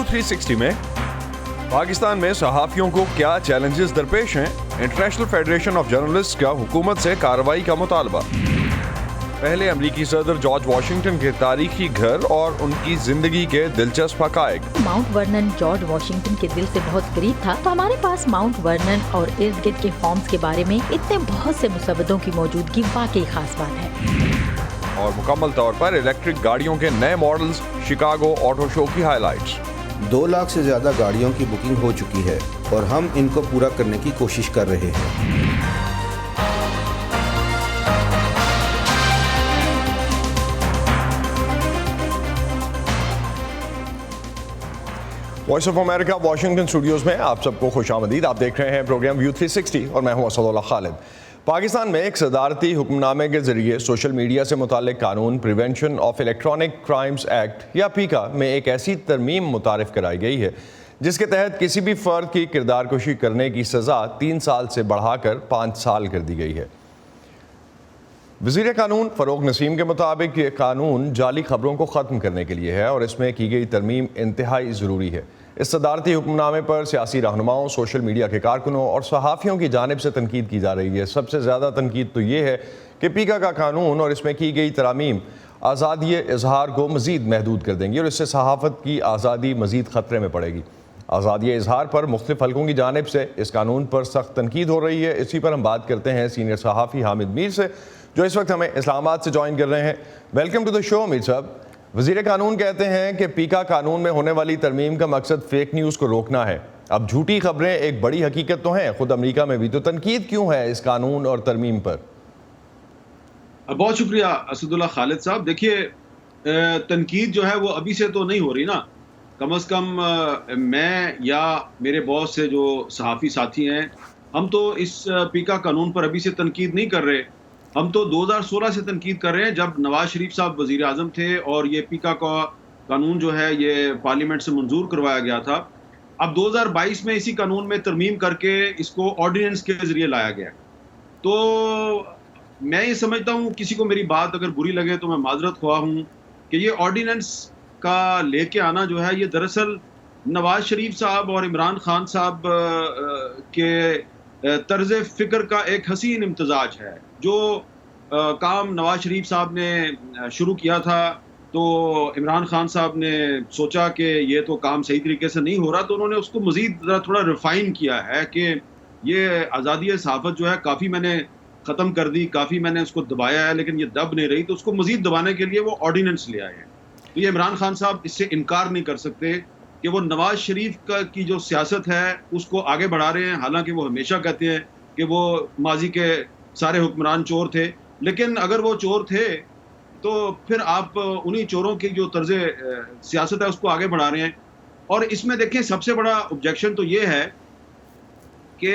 View 360 में पाकिस्तान में सहाफ़ियों को क्या चैलेंजेस दरपेश हैं, इंटरनेशनल फेडरेशन ऑफ जर्नलिस्ट का हुकूमत से कार्रवाई का मुतालबा। पहले अमरीकी सदर जॉर्ज वाशिंगटन के तारीखी घर और उनकी जिंदगी के दिलचस्प हक़ाइक़। माउंट वर्नन जॉर्ज वाशिंगटन के दिल से बहुत करीब था, तो हमारे पास माउंट वर्नन और इर्द गिर्द के फॉर्म्स के बारे में इतने बहुत से मुसव्वदों की मौजूदगी वाकई खास बात है। और मुकम्मल तौर पर इलेक्ट्रिक गाड़ियों के नए मॉडल्स, शिकागो ऑटो शो की हाइलाइट्स। 2 लाख से ज़्यादा गाड़ियों की बुकिंग हो चुकी है और हम इनको पूरा करने की कोशिश कर रहे हैं। Voice of America Washington Studios में आप सबको खुशामदीद। आप देख रहे हैं प्रोग्राम व्यू 360 और मैं हूं असदुल्लाह खालिद। पाकिस्तान में एक सदारती हुक्मनामे के ज़रिए सोशल मीडिया से मुताल्लिक़ कानून prevention of electronic crimes act या पीका में एक ऐसी तरमीम मुतारिफ़ कराई गई है जिसके तहत किसी भी फ़र्द की किरदार कुशी करने की सज़ा 3 साल से बढ़ाकर 5 साल कर दी गई है। वज़ीर कानून फ़ारूक नसीम के मुताबिक ये कानून जाली खबरों को ख़त्म करने के लिए है और इसमें की गई तरमीम इंतहाई ज़रूरी है। इस सदारती हुक्मनामे पर सियासी रहनुमाओं, सोशल मीडिया के कारकुनों और सहाफ़ियों की जानिब से तनकीद की जा रही है। सबसे ज़्यादा तनकीद तो ये है कि पीका का कानून और इसमें की गई तरामीम आज़ादी इज़हार को मज़ीद महदूद कर देंगी और इससे सहाफ़त की आज़ादी मज़ीद ख़तरे में पड़ेगी। आज़ादी इज़हार पर मुख्तलिफ़ हलकों की जानिब से इस कानून पर सख्त तनकीद हो रही है। इसी पर हम बात करते हैं सीनियर सहाफ़ी हामिद मीर से, जो इस वक्त हमें इस्लामाबाद से ज्वाइन कर रहे हैं। Welcome to the show Mir साहब। वज़ीर कानून कहते हैं कि पीका कानून में होने वाली तरमीम का मकसद फ़ेक न्यूज़ को रोकना है। अब झूठी खबरें एक बड़ी हकीकत तो हैं, ख़ुद अमेरिका में भी, तो तनकीद क्यों है इस कानून और तरमीम पर? बहुत शुक्रिया असदुल्लाह खालिद साहब। देखिए, तनकीद जो है वो अभी से तो नहीं हो रही ना। कम अज़ कम मैं या मेरे बहुत से जो सहाफ़ी साथी हैं, हम तो इस पीका कानून पर अभी से तनकीद नहीं कर रहे। हम तो 2016 से तनकीद कर रहे हैं, जब नवाज शरीफ साहब वज़ीर आज़म थे और ये पीका का कानून जो है ये पार्लियामेंट से मंजूर करवाया गया था। अब 2022 में इसी कानून में तरमीम करके इसको ऑर्डिनेंस के ज़रिए लाया गया। तो मैं ये समझता हूँ, किसी को मेरी बात अगर बुरी लगे तो मैं माजरत ख्वाह हूँ, कि ये ऑर्डिनेंस का लेके आना जो है ये दरअसल नवाज शरीफ साहब और इमरान खान साहब के तर्ज़ फ़िक्र का एक हसीन इम्तजाज है। जो काम नवाज शरीफ साहब ने शुरू किया था, तो इमरान खान साहब ने सोचा कि ये तो काम सही तरीके से नहीं हो रहा, तो उन्होंने उसको मज़ीद थोड़ा रिफ़ाइन किया है कि ये आज़ादी सहाफ़त जो है काफ़ी मैंने ख़त्म कर दी, काफ़ी मैंने उसको दबाया है, लेकिन ये दब नहीं रही, तो उसको मज़ीद दबाने के लिए वो ऑर्डिनेंस ले आए हैं। तो ये इमरान खान साहब इससे इनकार नहीं कर सकते कि वो नवाज शरीफ की जो सियासत है उसको आगे बढ़ा रहे हैं। हालांकि वो हमेशा कहते हैं कि वो माजी के सारे हुक्मरान चोर थे, लेकिन अगर वो चोर थे तो फिर आप उन्हीं चोरों की जो तर्ज़ सियासत है उसको आगे बढ़ा रहे हैं। और इसमें देखें, सबसे बड़ा ऑब्जेक्शन तो ये है कि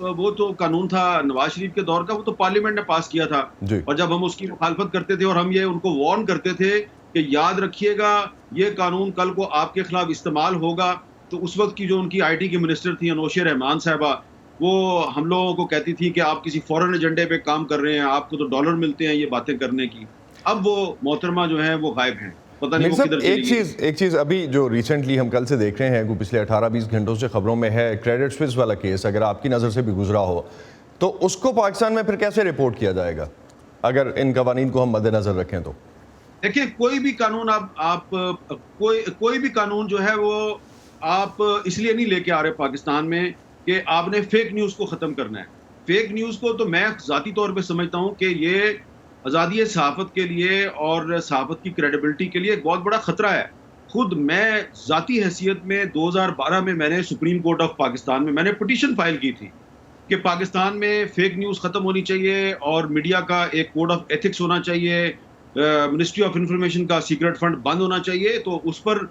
वो तो कानून था नवाज शरीफ के दौर का, वो तो पार्लियामेंट ने पास किया था, और जब हम उसकी मुखालफत करते थे और हम ये उनको वार्न करते थे कि याद रखिएगा ये कानून कल को आपके खिलाफ इस्तेमाल होगा, तो उस वक्त की जो उनकी IT की मिनिस्टर थी अनोशे रहमान साहबा, वो हम लोगों को कहती थी कि आप किसी फॉरेन एजेंडे पे काम कर रहे हैं, आपको तो डॉलर मिलते हैं ये बातें करने की। अब वो मोहतरमा जो है वो गायब हैं, पता नहीं वो किधर चली गई। एक चीज़ अभी जो रिसेंटली हम कल से देख रहे हैं, पिछले 18-20 घंटों से खबरों में है, क्रेडिट स्विस वाला केस, अगर आपकी नज़र से भी गुजरा हो तो उसको पाकिस्तान में फिर कैसे रिपोर्ट किया जाएगा अगर इन कवानीन को हम मद्देनज़र रखें? तो देखिए, कोई भी कानून कोई भी कानून जो है वो आप इसलिए नहीं लेके आ रहे पाकिस्तान में कि आपने फेक न्यूज़ को ख़त्म करना है। फेक न्यूज़ को तो मैं ज़ाती तौर पे समझता हूँ कि ये आज़ादी सहाफ़त के लिए और सहाफ़त की क्रेडिबिलिटी के लिए एक बहुत बड़ा ख़तरा है। खुद मैं ज़ाती हैसियत में 2012 में मैंने सुप्रीम कोर्ट ऑफ पाकिस्तान में मैंने पिटीशन फाइल की थी कि पाकिस्तान में फ़ेक न्यूज़ ख़त्म होनी चाहिए और मीडिया का एक कोड ऑफ एथिक्स होना चाहिए, मिनिस्ट्री ऑफ इंफॉर्मेशन का सीक्रेट फंड बंद होना चाहिए। तो उस पर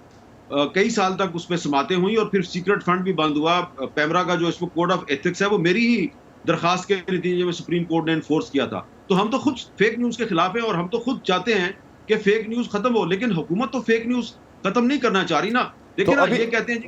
कई साल तक उस पर समातें हुई और फिर सीक्रेट फंड भी बंद हुआ। पैमरा का जो इसको कोड ऑफ एथिक्स है वो मेरी ही दरखास्त के नतीजे में सुप्रीम कोर्ट ने इन्फोर्स किया था। तो हम तो खुद फेक न्यूज़ के खिलाफ हैं और हम तो खुद चाहते हैं कि फेक न्यूज़ खत्म हो, लेकिन हुकूमत तो फेक न्यूज़ खत्म नहीं करना चाह रही ना। देखिए ना, ये कहते हैं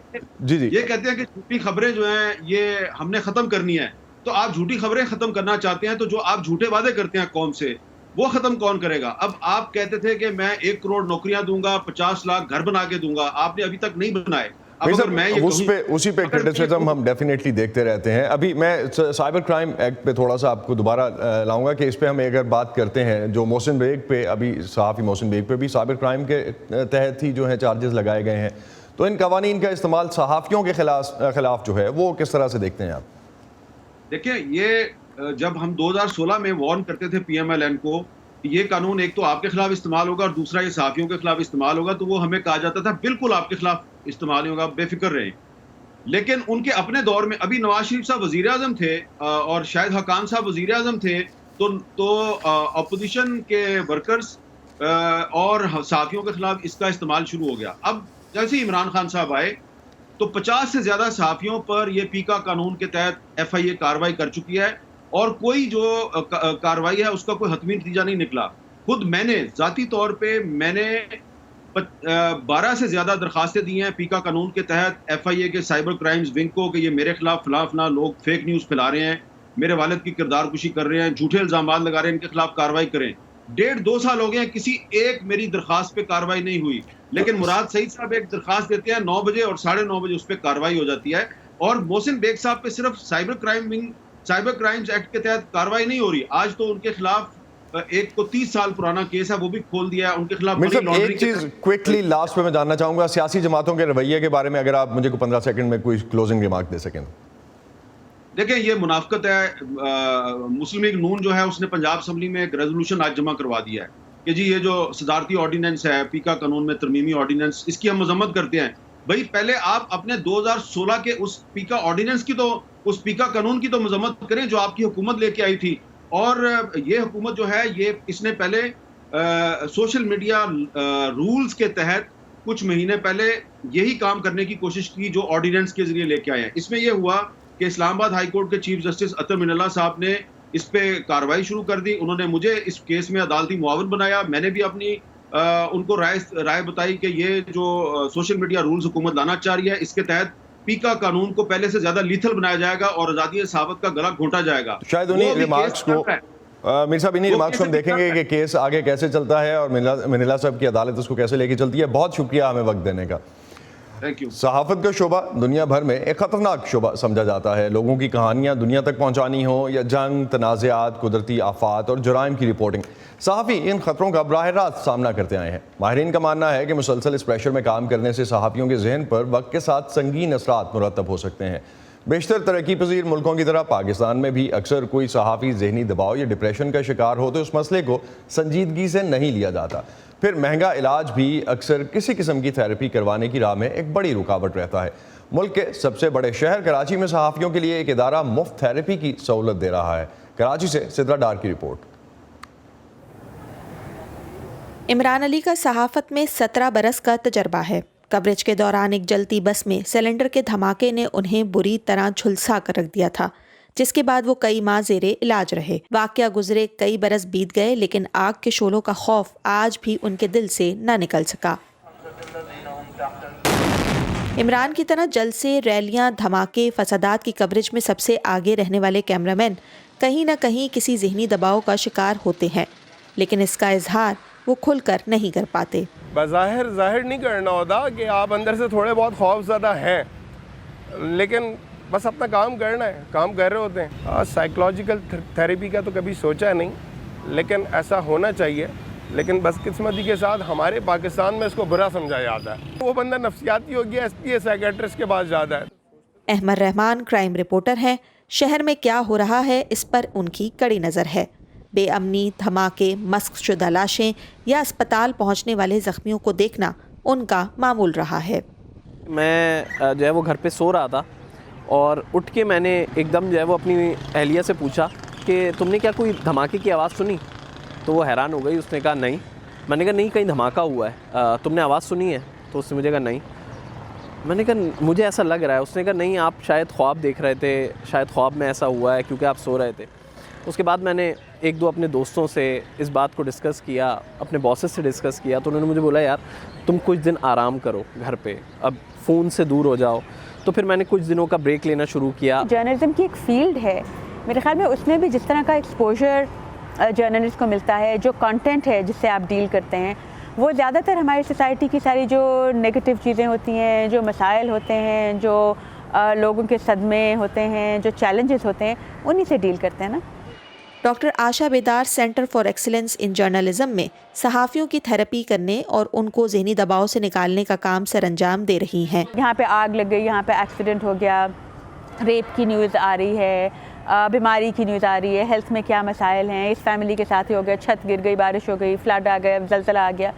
ये कहते हैं कि झूठी खबरें जो हैं ये हमने खत्म करनी है। तो आप झूठी खबरें खत्म करना चाहते हैं, तो जो आप झूठे वादे करते हैं कौम से, وہ ختم کون کرے گا؟ اب آپ کہتے تھے کہ میں 1 کروڑ نوکریاں دوں گا، 50 لاکھ گھر بنا کے دوں گا، آپ نے ابھی تک نہیں بنائے. اسی پہ کرٹیسزم ہم ڈیفینیٹلی دیکھتے رہتے ہیں. ابھی میں سائبر کرائم ایکٹ پہ تھوڑا سا آپ کو دوبارہ لاؤں گا کہ اس پہ ہم اگر بات کرتے ہیں جو محسن بیگ پہ، ابھی صحافی محسن بیگ پہ بھی سائبر کرائم کے تحت ہی جو ہیں چارجز لگائے گئے ہیں، تو ان قوانین کا استعمال صحافیوں کے خلاف جو ہے وہ کس طرح سے دیکھتے ہیں آپ؟ دیکھیں، یہ جب ہم 2016 میں وارن کرتے تھے پی ایم ایل این کو یہ قانون ایک تو آپ کے خلاف استعمال ہوگا اور دوسرا یہ صحافیوں کے خلاف استعمال ہوگا، تو وہ ہمیں کہا جاتا تھا بالکل آپ کے خلاف استعمال نہیں ہوگا، بے فکر رہیں. لیکن ان کے اپنے دور میں ابھی نواز شریف صاحب وزیر اعظم تھے اور شاہد حقان صاحب وزیر اعظم تھے، تو اپوزیشن کے ورکرز اور صحافیوں کے خلاف اس کا استعمال شروع ہو گیا. اب جیسے عمران خان صاحب آئے تو 50 سے زیادہ صحافیوں پر یہ پیکا قانون کے تحت ایف آئی اے کارروائی کر چکی ہے، اور کوئی جو کارروائی ہے اس کا کوئی حتمی نتیجہ نہیں نکلا. خود میں نے ذاتی طور پہ میں نے 12 سے زیادہ درخواستیں دی ہیں پیکا قانون کے تحت ایف آئی اے کے سائبر کرائمز ونگ کو کہ یہ میرے خلاف فلاں لوگ فیک نیوز پھیلا رہے ہیں، میرے والد کی کردار کشی کر رہے ہیں، جھوٹے الزامات لگا رہے ہیں، ان کے خلاف کارروائی کریں. 1.5-2 سال ہو گئے ہیں، کسی ایک میری درخواست پہ کارروائی نہیں ہوئی. لیکن مراد سعید صاحب ایک درخواست دیتے ہیں 9 بجے اور 9:30 بجے اس پہ کارروائی ہو جاتی ہے. اور محسن بیگ صاحب پہ صرف سائبر کرائمز ایکٹ کے تحت کارروائی نہیں ہو رہی. آج تو ان کے خلاف ایک کو 30 سال پرانا کیس ہے وہ بھی کھول دیا ہے ان کے خلاف. ایک چیز کوئکلی لاسٹ پہ میں جاننا چاہوں گا سیاسی جماعتوں کے رویے کے بارے میں، اگر آپ مجھے 15 سیکنڈ میں کوئی کلوزنگ ریمارک دے سکیں. دیکھیں، یہ منافقت ہے. مسلم لیگ نون جو ہے اس نے پنجاب اسمبلی میں ایک ریزولوشن آج جمع کروا دیا ہے کہ جی یہ جو صدارتی آرڈیننس ہے پیکا قانون میں ترمیمی آرڈیننس، اس کی ہم مذمت کرتے ہیں. بھائی پہلے آپ اپنے 2016 کے اس پیکا آرڈیننس کی تو اس پیکا قانون کی تو مذمت کریں جو آپ کی حکومت لے کے آئی تھی. اور یہ حکومت جو ہے اس نے پہلے سوشل میڈیا رولز کے تحت کچھ مہینے پہلے یہی کام کرنے کی کوشش کی جو آرڈیننس کے ذریعے لے کے آئے ہیں. اس میں یہ ہوا کہ اسلام آباد ہائی کورٹ کے چیف جسٹس عطر من اللہ صاحب نے اس پہ کارروائی شروع کر دی. انہوں نے مجھے اس کیس میں عدالتی معاون بنایا. میں نے بھی اپنی ان کو رائے بتائی کہ یہ جو سوشل میڈیا رولز حکومت لانا چاہ رہی ہے اس کے تحت پیکا قانون کو پہلے سے زیادہ لیتھل بنایا جائے گا اور آزادی صحافت کا گلا گھونٹا جائے گا. شاید انہی ریمارکس کو میر صاحب ہم دیکھیں گے کہ کیس آگے کیسے چلتا ہے اور منیلا صاحب کی عدالت اس کو کیسے لے کے چلتی ہے. بہت شکریہ ہمیں وقت دینے کا. صحافت کا شعبہ دنیا بھر میں ایک خطرناک شعبہ سمجھا جاتا ہے. لوگوں کی کہانیاں دنیا تک پہنچانی ہوں یا جنگ، تنازعات، قدرتی آفات اور جرائم کی رپورٹنگ، صحافی ان خطروں کا براہ راست سامنا کرتے آئے ہیں. ماہرین کا ماننا ہے کہ مسلسل اس پریشر میں کام کرنے سے صحافیوں کے ذہن پر وقت کے ساتھ سنگین اثرات مرتب ہو سکتے ہیں. بیشتر ترقی پذیر ملکوں کی طرح پاکستان میں بھی اکثر کوئی صحافی ذہنی دباؤ یا ڈپریشن کا شکار ہو تو اس مسئلے کو سنجیدگی سے نہیں لیا جاتا. پھر مہنگا علاج بھی اکثر کسی قسم کی تھیراپی کروانے کی راہ میں ایک بڑی رکاوٹ رہتا ہے. ملک کے سب سے بڑے شہر کراچی میں صحافیوں کے لیے ایک ادارہ مفت تھیراپی کی سہولت دے رہا ہے. کراچی سے سدرا ڈار کی رپورٹ. عمران علی کا صحافت میں 17 برس کا تجربہ ہے. کوریج کے دوران ایک جلتی بس میں سلنڈر کے دھماکے نے انہیں بری طرح جھلسا کر رکھ دیا تھا، جس کے بعد وہ کئی ماہ زیر علاج رہے. واقعہ گزرے کئی برس بیت گئے لیکن آگ کے شعلوں کا خوف آج بھی ان کے دل سے نہ نکل سکا. عمران کی طرح جلسے، ریلیاں، دھماکے، فسادات کی کوریج میں سب سے آگے رہنے والے کیمرامین کہیں نہ کہیں کسی ذہنی دباؤ کا شکار ہوتے ہیں، لیکن اس کا اظہار وہ کھل کر نہیں کر پاتے. بظاہر ظاہر نہیں کرنا ہوتا کہ آپ اندر سے تھوڑے بہت خوف زدہ ہیں، لیکن بس اپنا کام کرنا ہے، کام کر رہے ہوتے ہیں. سائیکلوجیکل تھیراپی کا تو کبھی سوچا نہیں، لیکن ایسا ہونا چاہیے. لیکن بدقسمتی کے ساتھ ہمارے پاکستان میں اس کو برا سمجھا جاتا ہے. وہ بندہ نفسیاتی ہو گیا، اس لیے سائیکیٹرسٹ کے پاس جاتا ہے. احمد رحمان کرائم رپورٹر ہیں. شہر میں کیا ہو رہا ہے اس پر ان کی کڑی نظر ہے. بے امنی، دھماکے، مسخ شدہ لاشیں یا اسپتال پہنچنے والے زخمیوں کو دیکھنا ان کا معمول رہا ہے. میں جو ہے وہ گھر پہ سو رہا تھا اور اٹھ کے میں نے ایک دم جو ہے وہ اپنی اہلیہ سے پوچھا کہ تم نے کیا کوئی دھماکے کی آواز سنی؟ تو وہ حیران ہو گئی. اس نے کہا نہیں. میں نے کہا نہیں، کہیں دھماکہ ہوا ہے، تم نے آواز سنی ہے؟ تو اس نے مجھے کہا نہیں. میں نے کہا مجھے ایسا لگ رہا ہے. اس نے کہا نہیں، آپ شاید خواب دیکھ رہے تھے، شاید خواب میں ایسا ہوا ہے کیونکہ آپ سو رہے تھے. اس کے بعد میں نے ایک دو اپنے دوستوں سے اس بات کو ڈسکس کیا، اپنے باسز سے ڈسکس کیا. تو انہوں نے مجھے بولا یار تم کچھ دن آرام کرو گھر پہ، اب فون سے دور ہو جاؤ. تو پھر میں نے کچھ دنوں کا بریک لینا شروع کیا. جرنلزم کی ایک فیلڈ ہے، میرے خیال میں اس میں بھی جس طرح کا ایکسپوجر جرنلسٹ کو ملتا ہے، جو کانٹینٹ ہے جس سے آپ ڈیل کرتے ہیں، وہ زیادہ تر ہماری سوسائٹی کی ساری جو نگیٹو چیزیں ہوتی ہیں، جو مسائل ہوتے ہیں، جو لوگوں کے صدمے ہوتے ہیں، جو چیلنجز ہوتے ہیں، انہی سے ڈیل کرتے ہیں نا۔ ڈاکٹر آشا بیدار centre for excellence in journalism میں صحافیوں کی تھراپی کرنے اور ان کو ذہنی دباؤ سے نکالنے کا کام سر انجام دے رہی ہیں۔ یہاں پہ آگ لگ گئی، یہاں پہ ایکسیڈنٹ ہو گیا، ریپ کی نیوز آ رہی ہے، بیماری کی نیوز آ رہی ہے، ہیلتھ میں کیا مسائل ہیں، اس فیملی کے ساتھ ہی ہو گیا، چھت گر گئی، بارش ہو گئی، فلڈ آ گیا، زلزلہ آ گیا۔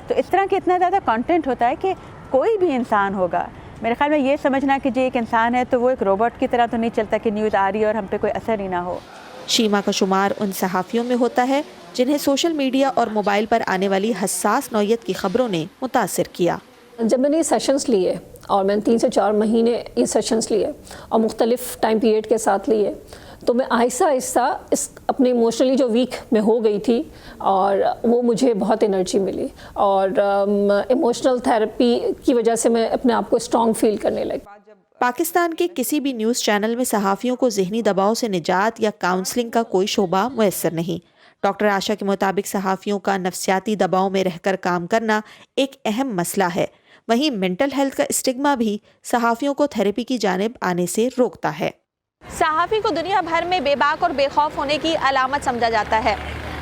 تو اس طرح کے اتنا زیادہ کانٹینٹ ہوتا ہے کہ کوئی بھی انسان ہوگا، میرے خیال میں یہ سمجھنا کہ جو ایک انسان ہے تو وہ ایک روبوٹ کی طرح تو نہیں چلتا کہ نیوز آ رہی ہے اور ہم پہ کوئی اثر ہی نہ ہو۔ شیما کا شمار ان صحافیوں میں ہوتا ہے جنہیں سوشل میڈیا اور موبائل پر آنے والی حساس نوعیت کی خبروں نے متاثر کیا۔ جب میں نے یہ سیشنز لیے اور میں نے 3 سے 4 مہینے یہ سیشنز لیے اور مختلف ٹائم پیریڈ کے ساتھ لیے، تو میں آہستہ آہستہ اس اپنے ایموشنلی جو ویک میں ہو گئی تھی، اور وہ مجھے بہت انرجی ملی، اور ایموشنل تھراپی کی وجہ سے میں اپنے آپ کو اسٹرانگ فیل کرنے لگی۔ پاکستان کے کسی بھی نیوز چینل میں صحافیوں کو ذہنی دباؤ سے نجات یا کاؤنسلنگ کا کوئی شعبہ میسر نہیں۔ ڈاکٹر آشا کے مطابق صحافیوں کا نفسیاتی دباؤ میں رہ کر کام کرنا ایک اہم مسئلہ ہے، وہیں مینٹل ہیلتھ کا اسٹگما بھی صحافیوں کو تھراپی کی جانب آنے سے روکتا ہے۔ صحافی کو دنیا بھر میں بے باک اور بے خوف ہونے کی علامت سمجھا جاتا ہے،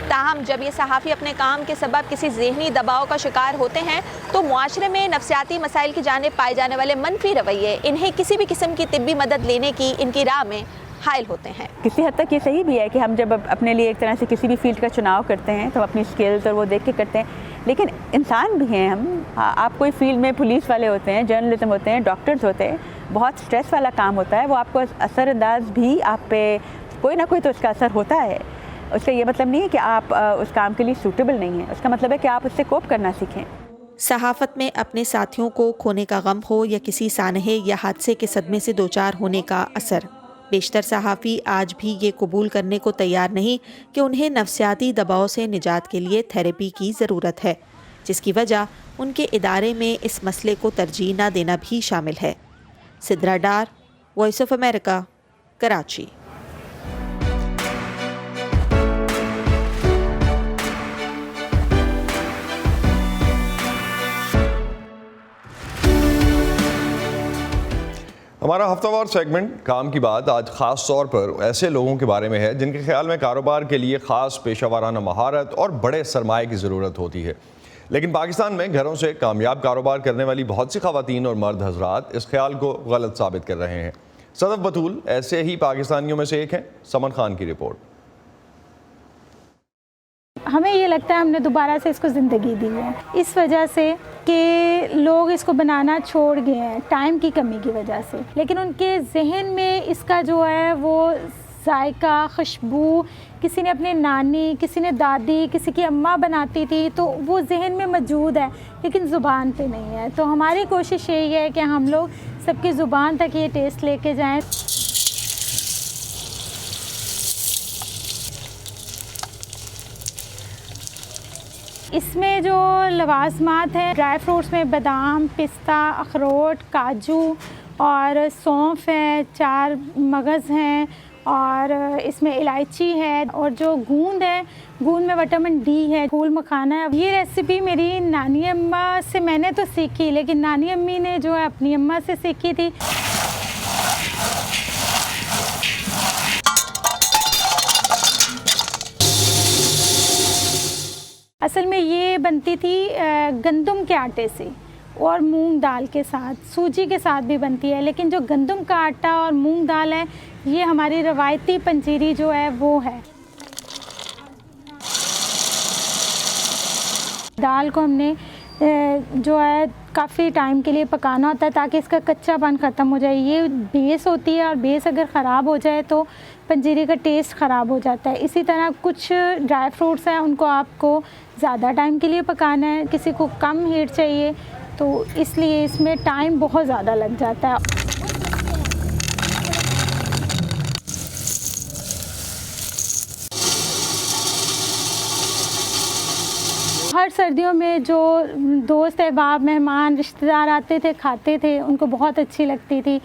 تاہم جب یہ صحافی اپنے کام کے سبب کسی ذہنی دباؤ کا شکار ہوتے ہیں تو معاشرے میں نفسیاتی مسائل کی جانب پائے جانے والے منفی رویے انہیں کسی بھی قسم کی طبی مدد لینے کی ان کی راہ میں حائل ہوتے ہیں۔ کسی حد تک یہ صحیح بھی ہے کہ ہم جب اپنے لیے ایک طرح سے کسی بھی فیلڈ کا چناؤ کرتے ہیں تو اپنی سکلز اور وہ دیکھ کے کرتے ہیں، لیکن انسان بھی ہیں ہم۔ آپ کوئی فیلڈ میں پولیس والے ہوتے ہیں، جرنلزم ہوتے ہیں، ڈاکٹرز ہوتے ہیں، بہت سٹریس والا کام ہوتا ہے، وہ آپ کو اثر انداز بھی آپ پہ کوئی نہ کوئی تو اس کا اثر ہوتا ہے۔ اس کا یہ مطلب نہیں ہے کہ آپ اس کام کے لیے سوٹیبل نہیں ہیں، اس کا مطلب ہے کہ آپ اس سے کوپ کرنا سیکھیں۔ صحافت میں اپنے ساتھیوں کو کھونے کا غم ہو یا کسی سانحے یا حادثے کے صدمے سے دوچار ہونے کا اثر، بیشتر صحافی آج بھی یہ قبول کرنے کو تیار نہیں کہ انہیں نفسیاتی دباؤ سے نجات کے لیے تھراپی کی ضرورت ہے، جس کی وجہ ان کے ادارے میں اس مسئلے کو ترجیح نہ دینا بھی شامل ہے۔ Sidra Dar, voice of America, Karachi. ہمارا ہفتہ وار سیگمنٹ کام کی بات آج خاص طور پر ایسے لوگوں کے بارے میں ہے جن کے خیال میں کاروبار کے لیے خاص پیشہ ورانہ مہارت اور بڑے سرمایہ کی ضرورت ہوتی ہے، لیکن پاکستان میں گھروں سے کامیاب کاروبار کرنے والی بہت سی خواتین اور مرد حضرات اس خیال کو غلط ثابت کر رہے ہیں۔ صدف بطول ایسے ہی پاکستانیوں میں سے ایک ہیں۔ سمن خان کی رپورٹ۔ ہمیں یہ لگتا ہے ہم نے دوبارہ سے اس کو زندگی دی ہے، اس وجہ سے کہ لوگ اس کو بنانا چھوڑ گئے ہیں ٹائم کی کمی کی وجہ سے، لیکن ان کے ذہن میں اس کا جو ہے وہ ذائقہ، خوشبو، کسی نے اپنے نانی، کسی نے دادی، کسی کی اماں بناتی تھی تو وہ ذہن میں موجود ہے لیکن زبان پہ نہیں ہے۔ تو ہماری کوشش یہی ہے کہ ہم لوگ سب کی زبان تک یہ ٹیسٹ لے کے جائیں۔ اس میں جو لوازمات ہیں، ڈرائی فروٹس میں بادام، پستہ، اخروٹ، کاجو اور سونف ہے، 4 مغز ہیں اور اس میں الائچی ہے، اور جو گوند ہے، گوند میں وٹامن ڈی ہے، پھول مکھانا ہے۔ یہ ریسیپی میری نانی اماں سے میں نے تو سیکھی، لیکن نانی امی نے جو ہے اپنی اماں سے سیکھی تھی۔ اصل میں یہ بنتی تھی گندم کے آٹے سے اور مونگ دال کے ساتھ، سوجی کے ساتھ بھی بنتی ہے، لیکن جو گندم کا آٹا اور مونگ دال ہے یہ ہماری روایتی پنجیری جو ہے وہ ہے۔ دال کو ہم نے جو ہے کافی ٹائم کے لیے پکانا ہوتا ہے تاکہ اس کا کچا پن ختم ہو جائے۔ یہ بیس ہوتی ہے اور بیس اگر خراب ہو جائے تو پنجیری کا ٹیسٹ خراب ہو جاتا ہے۔ اسی طرح کچھ ڈرائی فروٹس ہیں، ان کو آپ کو زیادہ ٹائم کے لیے پکانا ہے، کسی کو کم ہیٹ چاہیے، تو اس لیے اس میں ٹائم بہت زیادہ لگ جاتا ہے۔ ہر سردیوں میں جو دوست احباب، مہمان، رشتہ دار آتے تھے، کھاتے تھے، ان کو بہت اچھی لگتی تھی۔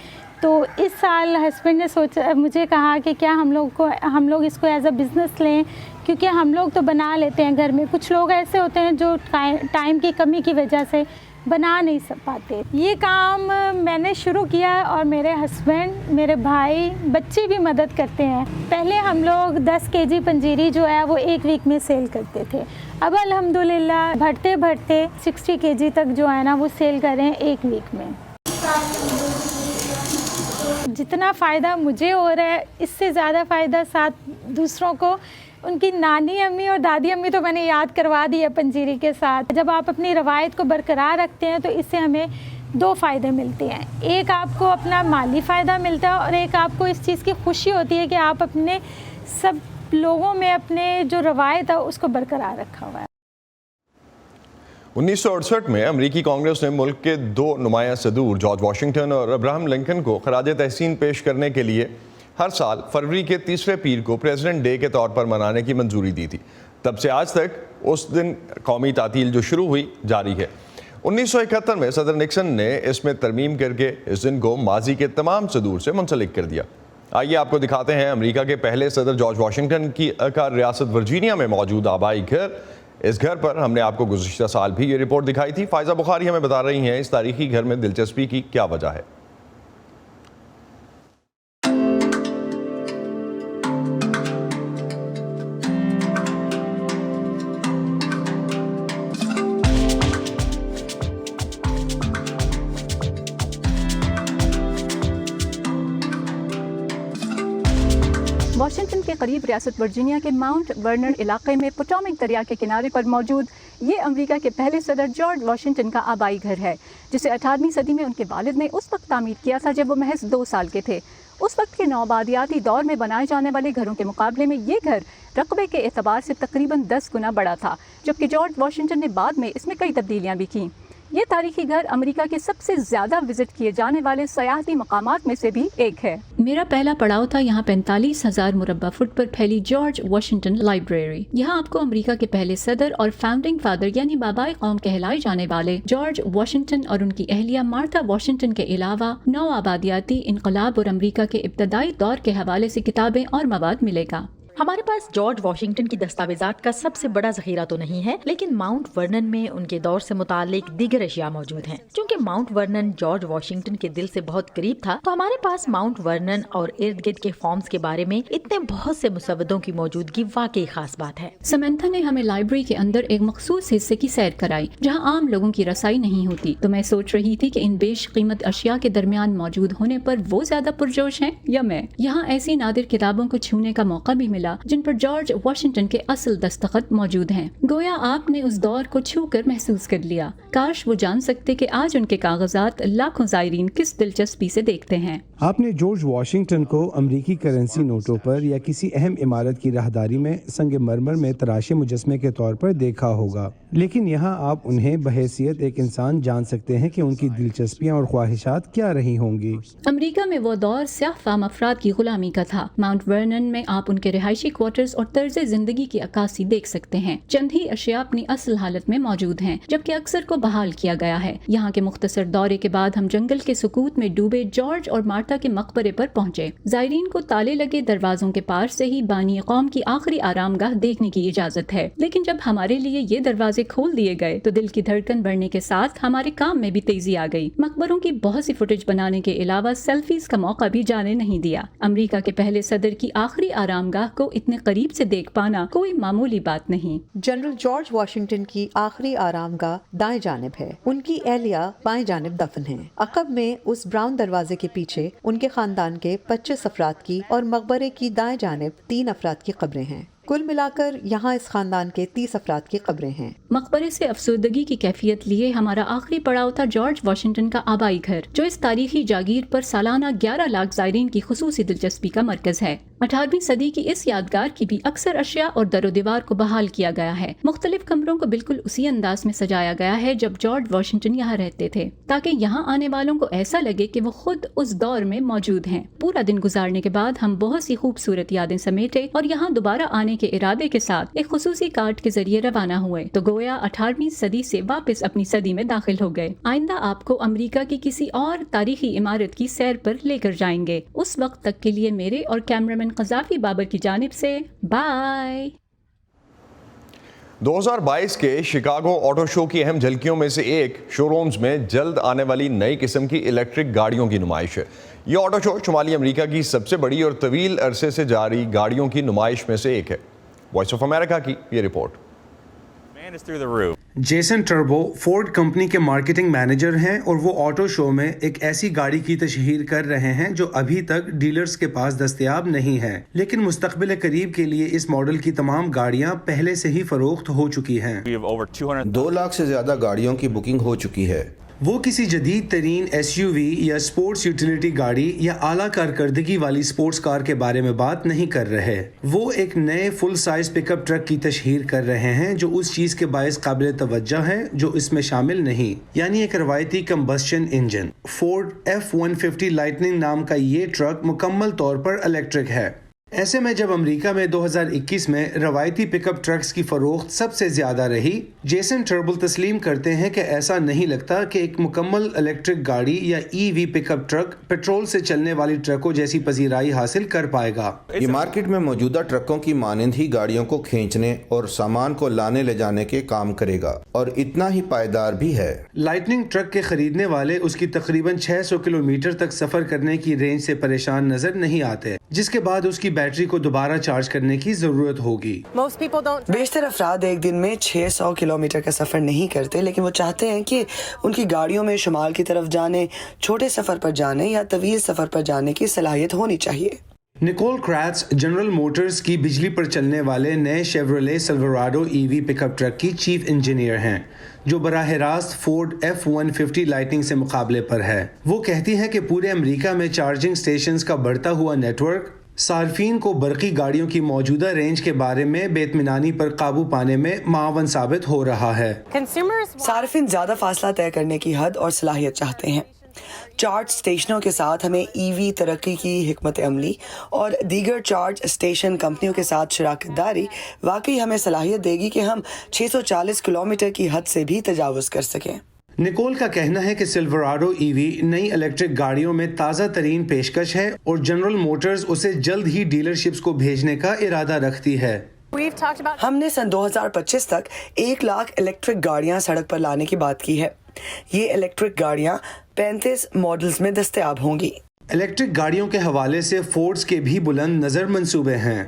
तो इस साल हस्बैंड ने सोचा, मुझे कहा कि क्या हम लोग इसको एज अ बिज़नेस लें, क्योंकि हम लोग तो बना लेते हैं घर में, कुछ लोग ऐसे होते हैं जो टाइम की कमी की वजह से बना नहीं पाते। ये काम मैंने शुरू किया और मेरे हस्बैंड, मेरे भाई, बच्चे भी मदद करते हैं। पहले हम लोग 10 केजी पंजीरी जो है वो एक वीक में सेल करते थे, अब अल्हम्दुलिल्लाह बढ़ते बढ़ते 60 केजी तक जो है ना वो सेल कर रहे हैं एक वीक में। जितना फ़ायदा मुझे हो रहा है इससे ज़्यादा फ़ायदा साथ दूसरों को, उनकी नानी अम्मी और दादी अम्मी तो मैंने याद करवा दी है पंजीरी के साथ। जब आप अपनी रवायत को बरकरार रखते हैं तो इससे हमें 2 फ़ायदे मिलते हैं, एक आपको अपना माली फ़ायदा मिलता है और एक आपको इस चीज़ की खुशी होती है कि आप अपने सब लोगों में अपने जो रवायत है उसको बरकरार रखा हुआ है। 1968 में अमेरिकी कांग्रेस ने मुल्क के 2 नुमाया सदूर जॉर्ज वाशिंगटन और अब्राहम लिंकन को खराज तहसीन पेश करने के लिए हर साल फरवरी के तीसरे पीर को प्रेसिडेंट डे के तौर पर मनाने की मंजूरी दी थी। तब से आज तक उस दिन कौमी तातील जो शुरू हुई जारी है। 1971 में सदर निक्सन ने इसमें तरमीम करके इस दिन को माजी के तमाम सदूर से मुंसलिक कर दिया। आइए आपको दिखाते हैं अमेरिका के पहले सदर जॉर्ज वाशिंगटन की रियासत वर्जीनिया में मौजूद आबाई घर। इस घर पर हमने आपको गुज़िश्ता साल भी ये रिपोर्ट दिखाई थी। फ़ायज़ा बुखारी हमें बता रही हैं इस तारीखी घर में दिलचस्पी की क्या वजह है। वाशिंगटन के करीब रियासत वर्जीनिया के माउंट वर्नन इलाके में पोटोमैक दरिया के किनारे पर मौजूद ये अमेरिका के पहले सदर जॉर्ज वाशिंगटन का आबाई घर है, जिसे 18वीं सदी में उनके वालिद ने उस वक्त तामीर किया था जब वो महज 2 साल के थे। उस वक्त के नौआबादियाती दौर में बनाए जाने वाले घरों के मुकाबले में ये घर रकबे के एतबार से तकरीबन 10 गुना बड़ा था, जबकि जॉर्ज वाशिंगटन ने बाद में इसमें कई तब्दीलियाँ भी की। ये तारीखी घर अमेरिका के सबसे ज़्यादा विजिट किए जाने वाले सयाहती मकामात में से भी एक है। मेरा पहला पड़ाव था यहाँ 45,000 मुरब्बा फुट पर फैली जॉर्ज वाशिंगटन लाइब्रेरी। यहाँ आपको अमेरिका के पहले सदर और फाउंडिंग फादर यानी बाबाए कौम कहलाए जाने वाले जॉर्ज वाशिंगटन और उनकी अहलिया मार्था वाशिंगटन के अलावा नौ आबादियाती इनकलाब और अमेरिका के इब्तदाई दौर के हवाले से किताबें और मवाद मिलेगा। हमारे पास जॉर्ज वाशिंगटन की दस्तावेजात का सबसे बड़ा जखीरा तो नहीं है, लेकिन माउंट वर्नन में उनके दौर से मुतालिक दीगर अशिया मौजूद हैं। क्योंकि माउंट वर्नन जॉर्ज वाशिंगटन के दिल से बहुत करीब था, तो हमारे पास माउंट वर्नन और इर्द गिर्द के फॉर्म्स के बारे में इतने बहुत से मुसव्वदों की मौजूदगी वाकई खास बात है। समंथा ने हमें लाइब्रेरी के अंदर एक मखसूस हिस्से की सैर कराई जहाँ आम लोगों की रसाई नहीं होती, तो मैं सोच रही थी कि इन बेश कीमत अशिया के दरमियान मौजूद होने पर वो ज्यादा पुरजोश हैं या मैं। यहाँ ऐसी नादिर किताबों को छूने का मौका भी मिला जिन पर जॉर्ज वाशिंगटन के असल दस्तखत मौजूद हैं। गोया आपने उस दौर को छू कर महसूस कर लिया। काश वो जान सकते कि आज उनके कागजात लाखों ज़ायरीन किस दिलचस्पी से देखते हैं। आपने जॉर्ज वाशिंगटन को अमेरिकी करेंसी नोटों पर या किसी अहम इमारत की राहदारी में संगमरमर में तराशे मुजस्मे के तौर पर देखा होगा, लेकिन यहाँ आप उन्हें बहैसियत एक इंसान जान सकते हैं कि उनकी दिलचस्पियाँ और ख्वाहिशात क्या रही होंगी। अमेरिका में वो दौर स्याह फाम अफराद की गुलामी का था। माउंट वर्नन में आप उनके रिहायशी क्वार्टर्स और तर्ज जिंदगी की अक्कासी देख सकते हैं। चंद ही अशिया अपनी असल हालत में मौजूद हैं, जबकि अक्सर को बहाल किया गया है। यहाँ के मुख्तसर दौरे के बाद हम जंगल के सुकूत में डूबे जॉर्ज और मार्था के मकबरे पर पहुँचे। ज़ायरीन को ताले लगे दरवाजों के पार से ही बानी कौम की आखिरी आरामगाह देखने की इजाजत है, लेकिन जब हमारे लिए ये दरवाजे खोल दिए गए तो दिल की धड़कन बढ़ने के साथ हमारे काम में भी तेजी आ गई। मकबरों की बहुत सी फुटेज बनाने के अलावा सेल्फीज का मौका भी जाने नहीं दिया। अमेरिका के पहले सदर की आखिरी आरामगाह को इतने करीब से देख पाना कोई मामूली बात नहीं। जनरल जॉर्ज वाशिंगटन की आखिरी आरामगाह दाएं जानिब है, उनकी एहलिया बाएं जानिब दफन है। अकब में उस ब्राउन दरवाजे के पीछे उनके खानदान के 25 अफराद की और मकबरे की दाएं जानिब 3 अफराद की कब्रें हैं। कुल मिलाकर यहाँ इस खानदान के 30 अफराद की कब्रें हैं। मकबरे से अफसरदगी की कैफियत लिए हमारा आखिरी पड़ाव था जॉर्ज वाशिंगटन का आबाई घर, जो इस तारीखी जागीर पर सालाना 11 लाख ज़ायरीन की खुसूसी दिलचस्पी का मरकज है। 18वीं सदी की इस यादगार की भी अक्सर अशिया और दरो दीवार को बहाल किया गया है। मुख्तलिफ कमरों को बिल्कुल उसी अंदाज में सजाया गया है जब जॉर्ज वाशिंगटन यहाँ रहते थे, ताकि यहाँ आने वालों को ऐसा लगे कि वो खुद उस दौर में मौजूद हैं। पूरा दिन गुजारने के बाद हम बहुत सी खूबसूरत यादें समेटे और यहाँ दोबारा आने करने के इरादे के साथ एक खुसूसी कार्ट के जरिए रवाना हुए तो गोया 18वीं सदी से वापस अपनी सदी में दाखिल हो गए। आइंदा आपको अमेरिका की किसी और तारीखी इमारत की सैर पर लेकर जाएंगे। उस वक्त तक के लिए मेरे और कैमरामैन क़ज़ाफ़ी बाबर की जानिब से बाय। 2022 के शिकागो ऑटो शो की अहम झलकियों में से एक शोरूम्स में जल्द आने वाली नई किस्म की इलेक्ट्रिक गाड़ियों की नुमाइश है। ये ऑटो शो शुमाली अमेरिका की सबसे बड़ी और तवील अरसे से जारी गाड़ियों की नुमाइश में से एक है। वॉइस ऑफ अमेरिका की ये report. Jason turbo Ford company के मार्केटिंग मैनेजर हैं और वो ऑटो शो में एक ऐसी गाड़ी की तशहीर कर रहे हैं जो अभी तक डीलर्स के पास दस्तयाब नहीं है, लेकिन मुस्तकबिल करीब के लिए इस मॉडल की तमाम गाड़ियां पहले से ही फरोख्त हो चुकी हैं। 2 लाख से ज्यादा गाड़ियों की बुकिंग हो चुकी है। वो किसी जदीद तरीन SUV या स्पोर्ट्स यूटिलिटी गाड़ी या आला कारकर्दगी वाली स्पोर्ट्स कार के बारे में बात नहीं कर रहे। वो एक नए फुल साइज पिकअप ट्रक की तशहीर कर रहे हैं जो उस चीज के बायस काबिल तवज्जो है जो इसमें शामिल नहीं, यानी एक रवायती combustion engine. Ford F-150 lightning नाम का ये ट्रक मुकम्मल तौर पर इलेक्ट्रिक है। ऐसे में जब अमेरिका में 2021 में रवायती पिकअप ट्रक्स की फरोख्त सबसे ज्यादा रही, जेसन टर्बो तस्लीम करते हैं कि ऐसा नहीं लगता कि एक मुकम्मल इलेक्ट्रिक गाड़ी या EV पिकअप ट्रक पेट्रोल से चलने वाली ट्रकों जैसी पजीराई हासिल कर पाएगा। ये मार्केट में मौजूदा ट्रकों की मानंद ही गाड़ियों को खींचने और सामान को लाने ले जाने के काम करेगा और इतना ही पायदार भी है। लाइटनिंग ट्रक के खरीदने वाले उसकी तकरीबन 600 किलोमीटर तक सफर करने की रेंज से परेशान नजर नहीं आते, जिसके बाद उसकी बैटरी को दोबारा चार्ज करने की जरूरत होगी। बेशतर अफराद एक दिन में 600 किलोमीटर का सफर नहीं करते, लेकिन वो चाहते हैं कि उनकी गाड़ियों में शुमाल की तरफ जाने, छोटे सफर पर जाने या तवील सफर पर जाने की सलाहियत होनी चाहिए। निकोल क्रैट्स जनरल मोटर्स की बिजली पर चलने वाले नए शेवरोले सिल्वराडो EV पिकअप ट्रक की चीफ इंजीनियर हैं, जो बराह रास्त फोर्ड F-150 लाइटनिंग से मुकाबले पर है। वो कहती है कि पूरे अमेरिका में चार्जिंग स्टेशंस का बढ़ता हुआ नेटवर्क सार्फिन को बरकी गाड़ियों की मौजूदा रेंज के बारे में बेतमिनानी पर काबू पाने में मावन साबित हो रहा है। सार्फिन ज्यादा फासला तय करने की हद और सलाहियत चाहते हैं। चार्ज स्टेशनों के साथ हमें EV तरक्की की हिकमत अमली और दीगर चार्ज स्टेशन कंपनियों के साथ शराकत दारी वाकई हमें सलाहियत देगी कि हम 640 किलोमीटर की हद से भी तजावुज़ कर सकें। निकोल का कहना है कि सिल्वराडो EV नई इलेक्ट्रिक गाड़ियों में ताज़ा तरीन पेशकश है और जनरल मोटर्स उसे जल्द ही डीलरशिप्स को भेजने का इरादा रखती है। हमने सन 2025 तक 1 लाख इलेक्ट्रिक गाड़ियां सड़क पर लाने की बात की है। ये इलेक्ट्रिक गाड़ियां 35 मॉडल्स में दस्तयाब होंगी। इलेक्ट्रिक गाड़ियों के हवाले से फोर्ड्स के भी बुलंद नजर मंसूबे हैं।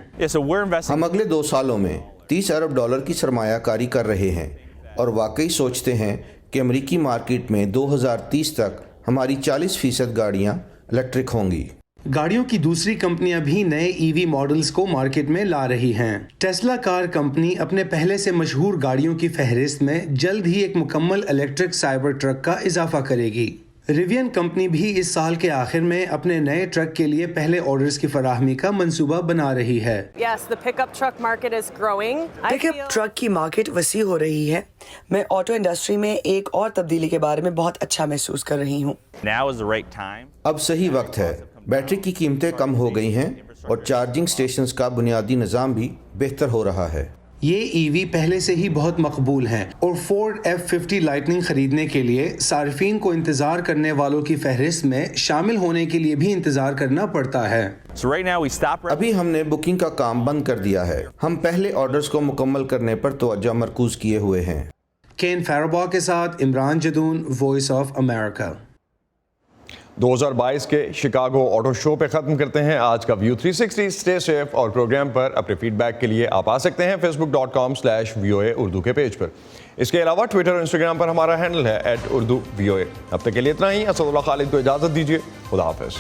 हम अगले 2 सालों में $30 अरब की सरमायाकारी कर रहे हैं और वाकई सोचते हैं कि अमेरिकी मार्केट में 2030 तक हमारी 40% गाड़ियां इलेक्ट्रिक होंगी। गाड़ियों की दूसरी कंपनियां भी नए EV मॉडल्स को मार्केट में ला रही हैं। टेस्ला कार कंपनी अपने पहले से मशहूर गाड़ियों की फहरिस्त में जल्द ही एक मुकम्मल इलेक्ट्रिक साइबर ट्रक का इजाफा करेगी। रिवियन कंपनी भी इस साल के आखिर में अपने नए ट्रक के लिए पहले ऑर्डर्स की फराहमी का मंसूबा बना रही है। पिकअप ट्रक की मार्केट वसी हो रही है। मैं ऑटो इंडस्ट्री में एक और तब्दीली के बारे में बहुत अच्छा महसूस कर रही हूँ। अब सही वक्त है। बैटरी की कीमतें कम हो गई हैं और चार्जिंग स्टेशंस का बुनियादी निज़ाम भी बेहतर हो रहा है। ये EV पहले से ही बहुत मकबूल हैं और फोर्ड F-50 लाइटनिंग खरीदने के लिए सार्फिन को इंतजार करने वालों की फहरिस्त में शामिल होने के लिए भी इंतजार करना पड़ता है। अभी हमने बुकिंग का काम बंद कर दिया है। हम पहले ऑर्डर्स को मुकम्मल करने पर तवज्जो मरकूज किए हुए हैं। केन फैराबा के साथ Imran Jadoon, voice of America. 2022 के शिकागो ऑटो शो पे ख़त्म करते हैं आज का व्यू 360। स्टे सेफ और प्रोग्राम पर अपने फीडबैक के लिए आप आ सकते हैं facebook.com/VOA उर्दू के पेज पर। इसके अलावा ट्विटर और इंस्टाग्राम पर हमारा हैंडल है @urduvoa। अब तक के लिए इतना ही। असदुल्लाह खालिद को इजाज़त दीजिए। खुदा हाफिज़।